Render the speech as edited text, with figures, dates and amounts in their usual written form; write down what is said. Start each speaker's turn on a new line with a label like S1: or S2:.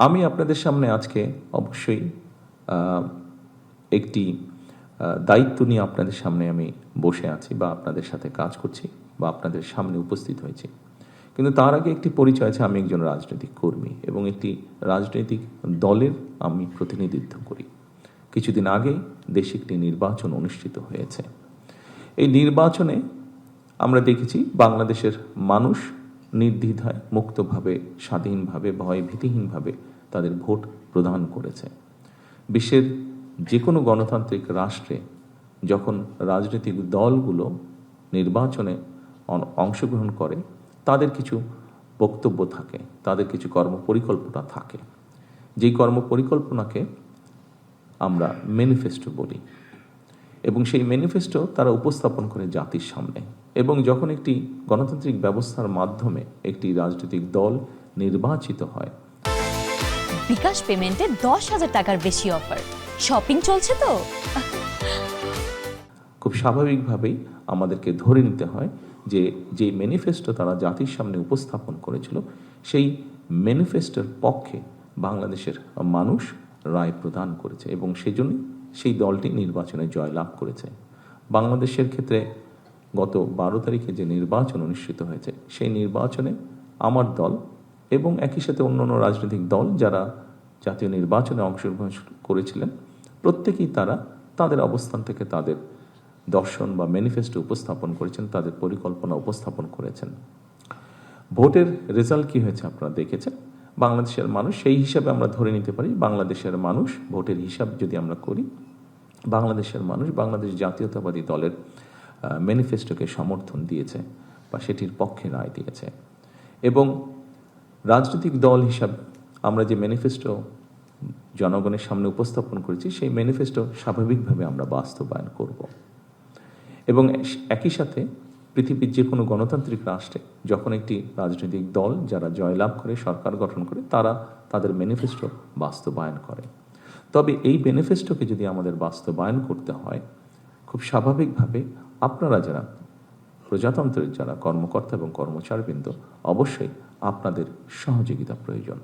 S1: আমি আপনাদের সামনে আজকে অবশ্যই একটি দায়িত্ব নিয়ে আপনাদের সামনে আমি বসে আছি বা আপনাদের সাথে কাজ করছি বা আপনাদের সামনে উপস্থিত হয়েছি। কিন্তু তার আগে একটি পরিচয় আছে, আমি একজন রাজনৈতিক কর্মী এবং একটি রাজনৈতিক দলের আমি প্রতিনিধিত্ব করি। কিছুদিন আগে দেশে একটি নির্বাচন অনুষ্ঠিত হয়েছে। এই নির্বাচনে আমরা দেখেছি বাংলাদেশের মানুষ নির্দ্বিধায়, মুক্তভাবে, স্বাধীনভাবে, ভয় ভীতিহীনভাবে তাদের ভোট প্রদান করেছে। বিশ্বের যে কোনো গণতান্ত্রিক রাষ্ট্রে যখন রাজনৈতিক দলগুলো নির্বাচনে অংশগ্রহণ করে, তাদের কিছু বক্তব্য থাকে, তাদের কিছু কর্মপরিকল্পনা থাকে। যেই কর্মপরিকল্পনাকে আমরা ম্যানিফেস্টো বলি এবং সেই ম্যানিফেস্টো তারা উপস্থাপন করে জাতির সামনে। এবং যখন একটি গণতান্ত্রিক ব্যবস্থার মাধ্যমে একটি রাজনৈতিক দল নির্বাচিত হয়,
S2: বিকাশ পেমেন্টে 10,000 টাকার বেশি অফার, শপিং চলছে তো।
S1: খুব স্বাভাবিকভাবেই আমাদেরকে ধরে নিতে হয় যে যেই ম্যানিফেস্টো তারা জাতির সামনে উপস্থাপন করেছিল, সেই ম্যানিফেস্টোর পক্ষে বাংলাদেশের মানুষ রায় প্রদান করেছে এবং সেজন্যই সেই দলটি নির্বাচনে জয়লাভ করেছে। বাংলাদেশের ক্ষেত্রে গত 12 তারিখে যে নির্বাচন অনুষ্ঠিত হয়েছে, সেই নির্বাচনে আমার দল এবং একই সাথে অন্যান্য রাজনৈতিক দল যারা জাতীয় নির্বাচনে অংশগ্রহণ করেছিলেন, প্রত্যেকেই তারা তাদের অবস্থান থেকে তাদের দর্শন বা ম্যানিফেস্টো উপস্থাপন করেছেন, তাদের পরিকল্পনা উপস্থাপন করেছেন। ভোটের রেজাল্ট কি হয়েছে আপনারা দেখেছেন। বাংলাদেশের মানুষ, সেই হিসাবে আমরা ধরে নিতে পারি বাংলাদেশের মানুষ, ভোটের হিসাব যদি আমরা করি, বাংলাদেশের মানুষ বাংলাদেশ জাতীয়তাবাদী দলের ম্যানিফেস্টোকে সমর্থন দিয়েছে বা সেটির পক্ষে রায় দিয়েছে। এবং রাজনৈতিক দল হিসাব আমরা যে ম্যানিফেস্টো জনগণের সামনে উপস্থাপন করেছি, সেই ম্যানিফেস্টো স্বাভাবিকভাবে আমরা বাস্তবায়ন করব। এবং একই সাথে পৃথিবীর যে কোনো গণতান্ত্রিক রাষ্ট্রে যখন একটি রাজনৈতিক দল যারা জয়লাভ করে, সরকার গঠন করে, তারা তাদের ম্যানিফেস্টো বাস্তবায়ন করে। তবে এই ম্যানিফেস্টোকে যদি আমাদের বাস্তবায়ন করতে হয়, খুব স্বাভাবিকভাবে আপনারা যারা প্রজাতন্ত্রের যারা কর্মকর্তা এবং কর্মচারীবৃন্দ, অবশ্যই আপনাদের সহযোগিতা প্রয়োজন।